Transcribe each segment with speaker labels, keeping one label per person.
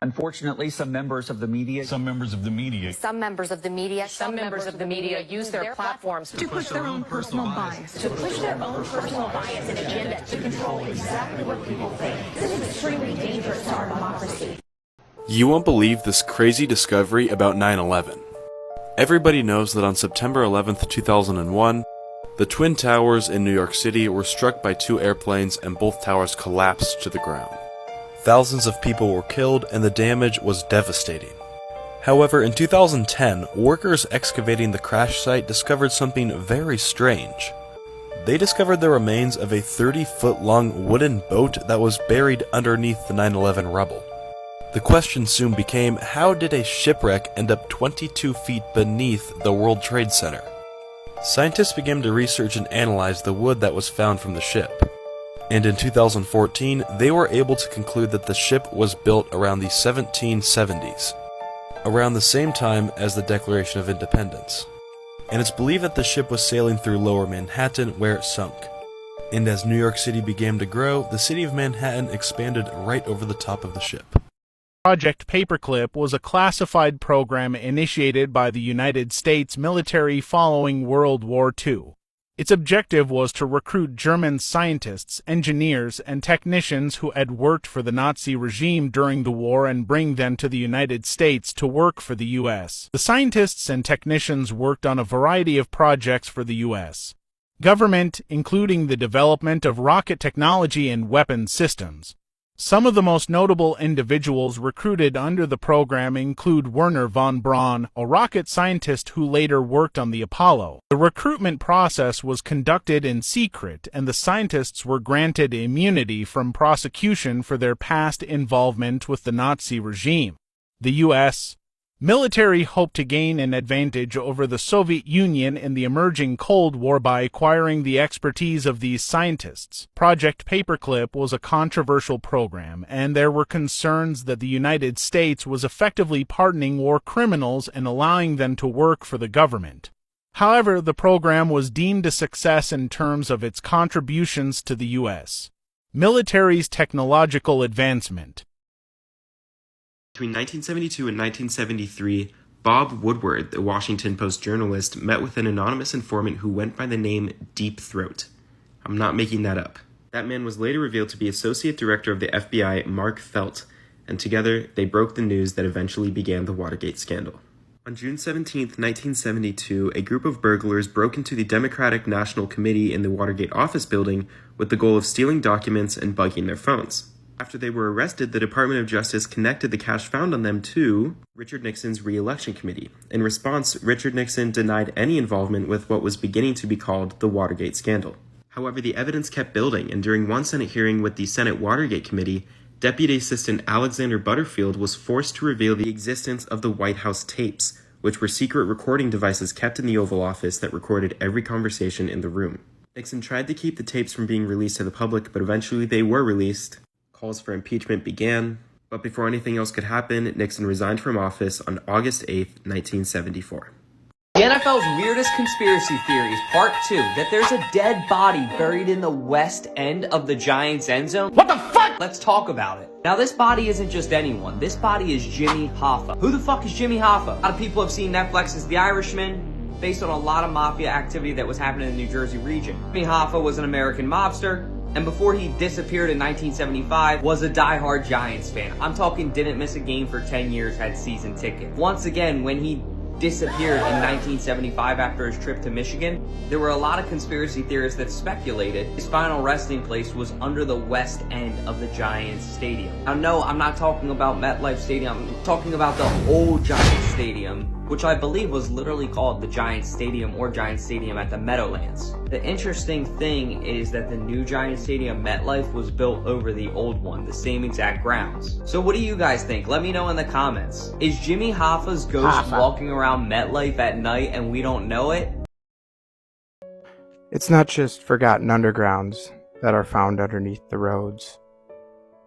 Speaker 1: Unfortunately, some members of the media use their platforms
Speaker 2: to push their own personal bias.
Speaker 3: And agenda to control exactly what people think. This is extremely dangerous to our democracy.
Speaker 4: You won't believe this crazy discovery about 9/11. Everybody knows that on September 11th, 2001, the Twin Towers in New York City were struck by two airplanes and both towers collapsed to the ground. Thousands of people were killed and the damage was devastating. However, in 2010, workers excavating the crash site discovered something very strange. They discovered the remains of a 30-foot-long wooden boat that was buried underneath the 9/11 rubble. The question soon became, how did a shipwreck end up 22 feet beneath the World Trade Center? Scientists began to research and analyze the wood that was found from the ship. And in 2014, they were able to conclude that the ship was built around the 1770s, around the same time as the Declaration of Independence. And it's believed that the ship was sailing through Lower Manhattan where it sunk. And as New York City began to grow, the city of Manhattan expanded right over the top of the ship.
Speaker 5: Project Paperclip was a classified program initiated by the United States military following World War II. Its objective was to recruit German scientists, engineers, and technicians who had worked for the Nazi regime during the war and bring them to the United States to work for the U.S. The scientists and technicians worked on a variety of projects for the U.S. government, including the development of rocket technology and weapon systems. Some of the most notable individuals recruited under the program include Werner von Braun, a rocket scientist who later worked on the Apollo. The recruitment process was conducted in secret, and the scientists were granted immunity from prosecution for their past involvement with the Nazi regime. The U.S. military hoped to gain an advantage over the Soviet Union in the emerging Cold War by acquiring the expertise of these scientists. Project Paperclip was a controversial program, and there were concerns that the United States was effectively pardoning war criminals and allowing them to work for the government. However, the program was deemed a success in terms of its contributions to the U.S. military's technological advancement.
Speaker 6: Between 1972 and 1973, Bob Woodward, the Washington Post journalist, met with an anonymous informant who went by the name Deep Throat. I'm not making that up. That man was later revealed to be Associate Director of the FBI, Mark Felt, and together they broke the news that eventually began the Watergate scandal. On June 17, 1972, a group of burglars broke into the Democratic National Committee in the Watergate office building with the goal of stealing documents and bugging their phones. After they were arrested, the Department of Justice connected the cash found on them to Richard Nixon's re-election committee. In response, Richard Nixon denied any involvement with what was beginning to be called the Watergate scandal. However, the evidence kept building, and during one Senate hearing with the Senate Watergate Committee, Deputy Assistant Alexander Butterfield was forced to reveal the existence of the White House tapes, which were secret recording devices kept in the Oval Office that recorded every conversation in the room. Nixon tried to keep the tapes from being released to the public, but eventually they were released. Calls for impeachment began, but before anything else could happen, Nixon resigned from office on August 8, 1974.
Speaker 7: The NFL's weirdest conspiracy theories, part 2, that there's a dead body buried in the west end of the Giants' end zone. What the fuck? Let's talk about it. Now, this body isn't just anyone. This body is Jimmy Hoffa. Who the fuck is Jimmy Hoffa? A lot of people have seen Netflix's The Irishman, based on a lot of mafia activity that was happening in the New Jersey region. Jimmy Hoffa was an American mobster, and before he disappeared in 1975, was a diehard Giants fan. I'm talking didn't miss a game for 10 years, had season tickets. Once again, when he disappeared in 1975 after his trip to Michigan, there were a lot of conspiracy theorists that speculated his final resting place was under the west end of the Giants stadium. Now, no, I'm not talking about MetLife Stadium. I'm talking about the old Giants Stadium, which I believe was literally called the Giants Stadium or Giants Stadium at the Meadowlands. The interesting thing is that the new Giants Stadium, MetLife, was built over the old one, the same exact grounds. So what do you guys think? Let me know in the comments. Is Jimmy Hoffa's ghost walking around MetLife at night and we don't know it?
Speaker 8: It's not just forgotten undergrounds that are found underneath the roads.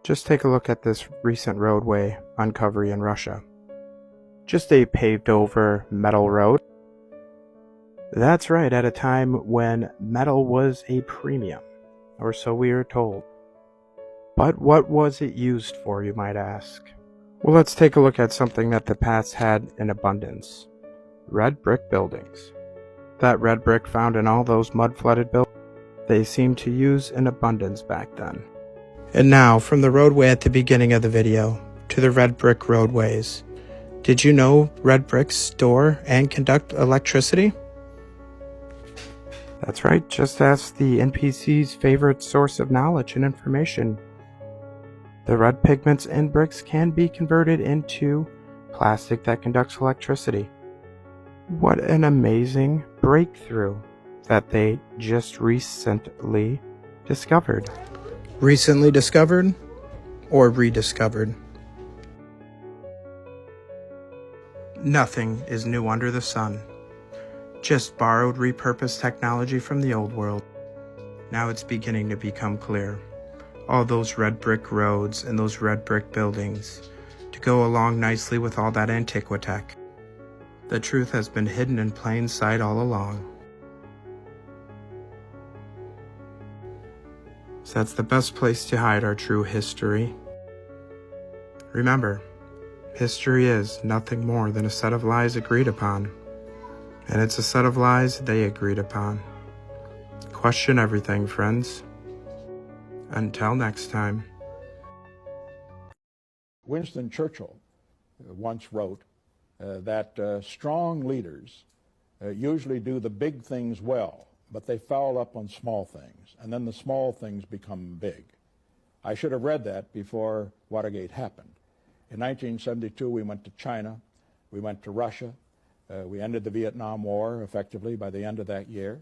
Speaker 8: Just take a look at this recent roadway uncovery in Russia. Just a paved over metal road. That's right, at a time when metal was a premium, or so we are told. But what was it used for, you might ask? Well, let's take a look at something that the past had in abundance. Red brick buildings. That red brick found in all those mud-flooded buildings, they seemed to use in abundance back then. And now, from the roadway at the beginning of the video, to the red brick roadways. Did you know red bricks store and conduct electricity? That's right, just ask the NPC's favorite source of knowledge and information. The red pigments in bricks can be converted into plastic that conducts electricity. What an amazing breakthrough that they just recently discovered. Recently discovered or rediscovered? Nothing is new under the sun. Just borrowed, repurposed technology from the old world. Now it's beginning to become clear. All those red brick roads and those red brick buildings to go along nicely with all that antiquitech. The truth has been hidden in plain sight all along. So that's the best place to hide our true history. Remember, history is nothing more than a set of lies agreed upon. And it's a set of lies they agreed upon. Question everything, friends. Until next time.
Speaker 9: Winston Churchill once wrote that strong leaders usually do the big things well, but they foul up on small things, and then the small things become big. I should have read that before Watergate happened. In 1972, we went to China, we went to Russia, we ended the Vietnam War effectively by the end of that year.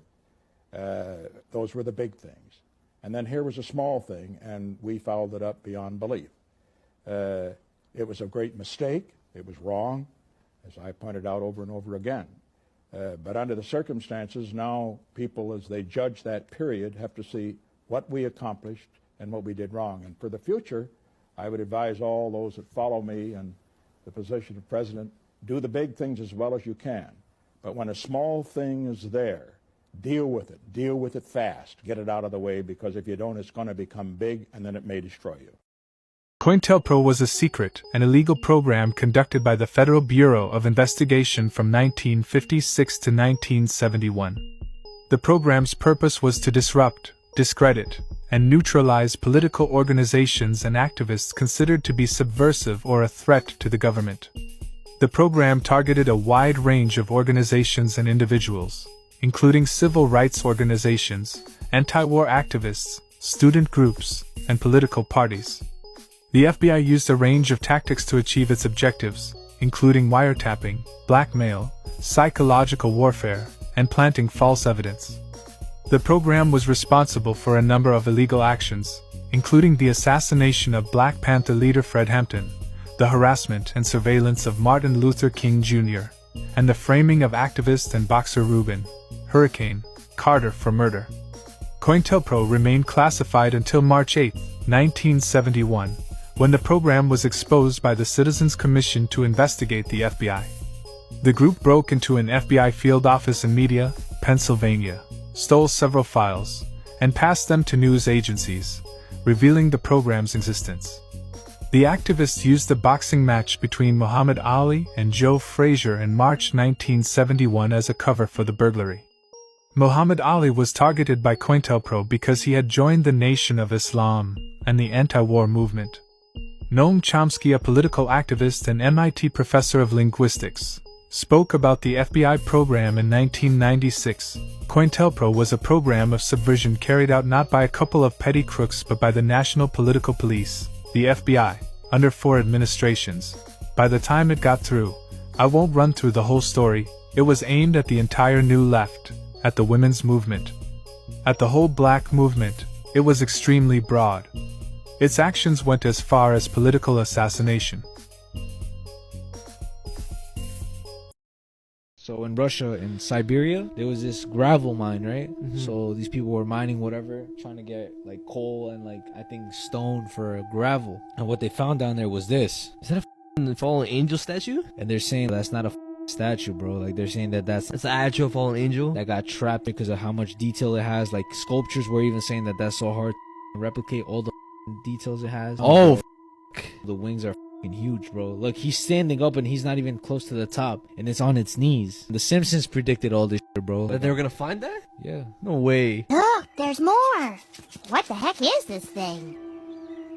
Speaker 9: Those were the big things. And then here was a small thing, and we fouled it up beyond belief. It was a great mistake. It was wrong, as I pointed out over and over again. But under the circumstances, now people, as they judge that period, have to see what we accomplished and what we did wrong. And for the future, I would advise all those that follow me in the position of president, do the big things as well as you can. But when a small thing is there, deal with it. Deal with it fast. Get it out of the way, because if you don't, it's going to become big, and then it may destroy you.
Speaker 5: Cointelpro was a secret and illegal program conducted by the Federal Bureau of Investigation from 1956 to 1971. The program's purpose was to disrupt, discredit, and neutralize political organizations and activists considered to be subversive or a threat to the government. The program targeted a wide range of organizations and individuals, including civil rights organizations, anti-war activists, student groups, and political parties. The FBI used a range of tactics to achieve its objectives, including wiretapping, blackmail, psychological warfare, and planting false evidence. The program was responsible for a number of illegal actions, including the assassination of Black Panther leader Fred Hampton, the harassment and surveillance of Martin Luther King Jr., and the framing of activist and boxer Reuben Hurricane Carter for murder. Cointelpro remained classified until March 8, 1971, when the program was exposed by the Citizens Commission to investigate the FBI. The group broke into an FBI field office in Media, Pennsylvania, stole several files, and passed them to news agencies, revealing the program's existence. The activists used the boxing match between Muhammad Ali and Joe Frazier in March 1971 as a cover for the burglary. Muhammad Ali was targeted by Cointelpro because he had joined the Nation of Islam and the anti-war movement. Noam Chomsky, a political activist and MIT professor of linguistics, spoke about the FBI program in 1996. Cointelpro was a program of subversion carried out not by a couple of petty crooks but by the National Political Police, the FBI, under 4 administrations. By the time it got through, I won't run through the whole story, it was aimed at the entire New Left, at the women's movement, at the whole black movement. It was extremely broad. Its actions went as far as political assassination.
Speaker 9: So
Speaker 10: So in Russia, in Siberia, there was this gravel mine, right? So these people were mining whatever, trying to get like coal and like I think stone for gravel. And what they found down there was this.
Speaker 11: Is that a fallen angel statue?
Speaker 10: And they're saying that's not a statue, bro. Like they're saying that that's
Speaker 11: an actual fallen angel
Speaker 10: that got trapped because of how much detail it has. Like sculptures were even saying that that's so hard to replicate all the details it has.
Speaker 11: Oh,
Speaker 10: the wings are huge, bro. Look, he's standing up and he's not even close to the top, and it's on its knees. The Simpsons predicted all this shit, bro.
Speaker 11: that they were gonna find that?
Speaker 10: Yeah.
Speaker 11: No way.
Speaker 12: Look, there's more. What the heck is this thing?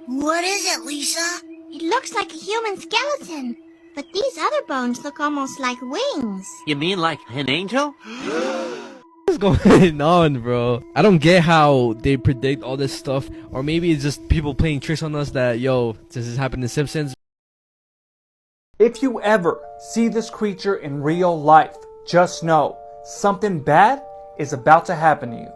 Speaker 2: What is it, Lisa?
Speaker 12: It looks like a human skeleton, but these other bones look almost like wings.
Speaker 13: You mean like an angel?
Speaker 11: What's going on, bro? I don't get how they predict all this stuff, or maybe it's just people playing tricks on us that, yo, this has happened in Simpsons.
Speaker 14: If you ever see this creature in real life, just know something bad is about to happen to you.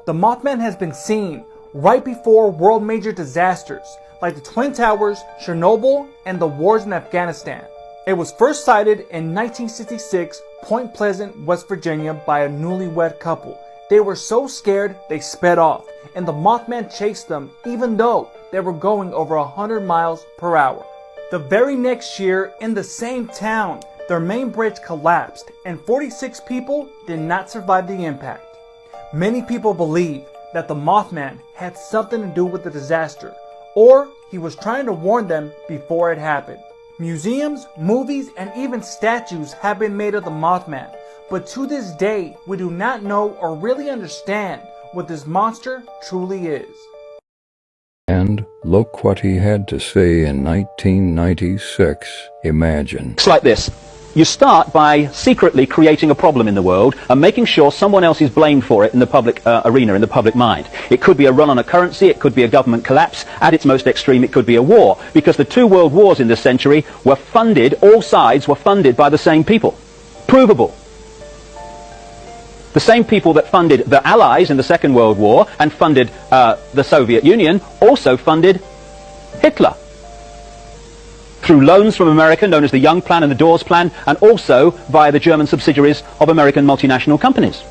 Speaker 14: The Mothman has been seen right before world major disasters like the Twin Towers, Chernobyl, and the wars in Afghanistan. It was first sighted in 1966, Point Pleasant, West Virginia by a newlywed couple. They were so scared they sped off, and the Mothman chased them even though they were going over 100 miles per hour. The very next year, in the same town, their main bridge collapsed and 46 people did not survive the impact. Many people believe that the Mothman had something to do with the disaster, or he was trying to warn them before it happened. Museums, movies, and even statues have been made of the Mothman, but to this day, we do not know or really understand what this monster truly is.
Speaker 15: And look what he had to say in 1996. Imagine.
Speaker 16: It's like this. You start by secretly creating a problem in the world and making sure someone else is blamed for it in the public arena, in the public mind. It could be a run on a currency, it could be a government collapse, at its most extreme it could be a war, because the two world wars in this century were funded, all sides were funded by the same people. Provable. The same people that funded the Allies in the Second World War and funded the Soviet Union also funded Hitler. Through loans from America, known as the Young Plan and the Dawes Plan, and also via the German subsidiaries of American multinational companies.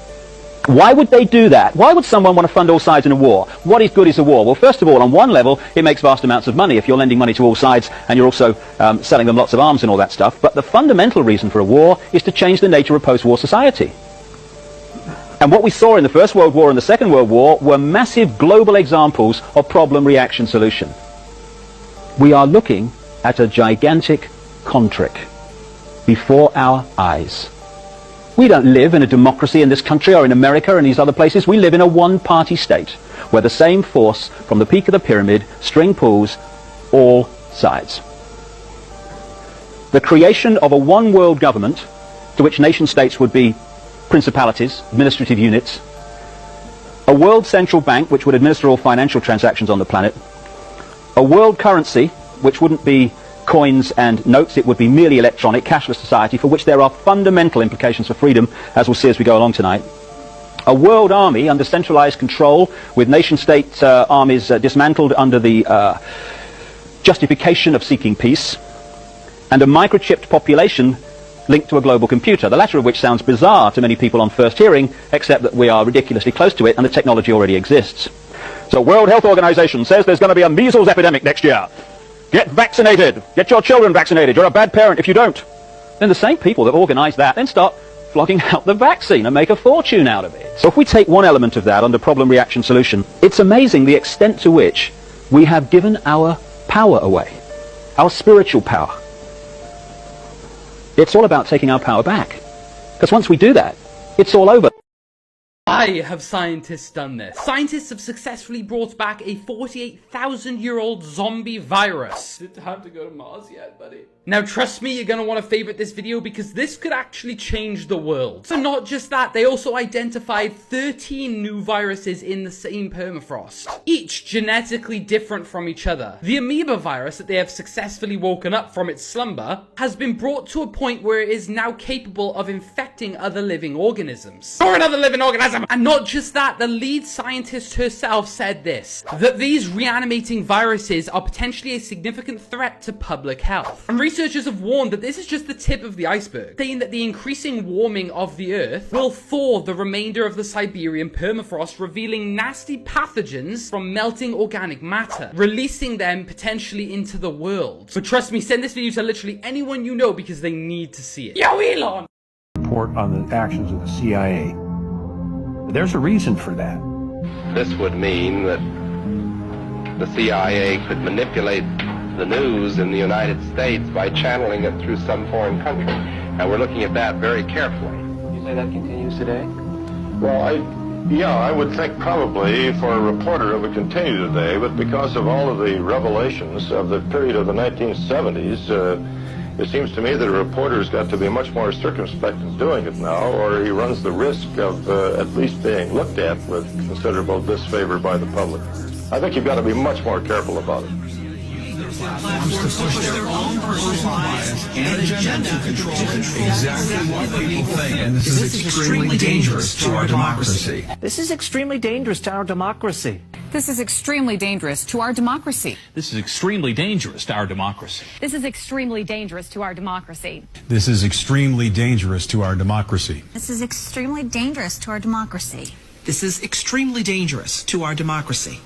Speaker 16: Why would they do that? Why would someone want to fund all sides in a war? What is good is a war? Well, first of all, on one level, it makes vast amounts of money if you're lending money to all sides and you're also selling them lots of arms and all that stuff. But the fundamental reason for a war is to change the nature of post-war society. And what we saw in the First World War and the Second World War were massive global examples of problem, reaction, solution. We are looking at a gigantic con-trick before our eyes. We don't live in a democracy in this country or in America or in these other places. We live in a one-party state where the same force from the peak of the pyramid string pulls all sides. The creation of a one-world government to which nation-states would be principalities, administrative units, a world central bank which would administer all financial transactions on the planet, a world currency which wouldn't be coins and notes, it would be merely electronic, cashless society for which there are fundamental implications for freedom, as we'll see as we go along tonight. A world army under centralized control with nation-state armies dismantled under the justification of seeking peace, and a microchipped population linked to a global computer, the latter of which sounds bizarre to many people on first hearing, except that we are ridiculously close to it and the technology already exists. So World Health Organization says there's going to be a measles epidemic next year. Get vaccinated. Get your children vaccinated. You're a bad parent if you don't. Then the same people that organize that then start flogging out the vaccine and make a fortune out of it. So if we take one element of that under problem, reaction, solution, it's amazing the extent to which we have given our power away, our spiritual power. It's all about taking our power back. Because once we do that, it's all over.
Speaker 17: Why have scientists done this? Scientists have successfully brought back a 48,000-year-old zombie virus. Is it time to go to Mars yet, buddy? Now trust me, you're going to want to favorite this video because this could actually change the world. So not just that, they also identified 13 new viruses in the same permafrost, each genetically different from each other. The amoeba virus that they have successfully woken up from its slumber has been brought to a point where it is now capable of infecting other living organisms. Or another living organism! And not just that, the lead scientist herself said this, that these reanimating viruses are potentially a significant threat to public health. And researchers have warned that this is just the tip of the iceberg, saying that the increasing warming of the Earth will thaw the remainder of the Siberian permafrost, revealing nasty pathogens from melting organic matter, releasing them potentially into the world. But trust me, send this video to literally anyone you know because they need to see it. Yo, Elon!
Speaker 13: Report on the actions of the CIA. There's a reason for that.
Speaker 18: This would mean that the CIA could manipulate the news in the United States by channeling it through some foreign country. And we're looking at that very carefully.
Speaker 13: You say that continues today?
Speaker 19: Well, I would think probably for a reporter it would continue today, but because of all of the revelations of the period of the 1970s, it seems to me that a reporter's got to be much more circumspect in doing it now, or he runs the risk of at least being looked at with considerable disfavor by the public. I think you've got to be much more careful about it.
Speaker 20: Platforms to push their own personal bias and agenda to control exactly what people think. And this is extremely dangerous to our democracy.
Speaker 21: This is extremely dangerous to our democracy.
Speaker 22: This is extremely dangerous to our democracy.
Speaker 23: This is extremely dangerous to our democracy.
Speaker 22: This is extremely dangerous to our democracy.
Speaker 24: This is extremely dangerous to our democracy.
Speaker 2: This is extremely dangerous to our democracy.
Speaker 25: This is extremely dangerous to our democracy.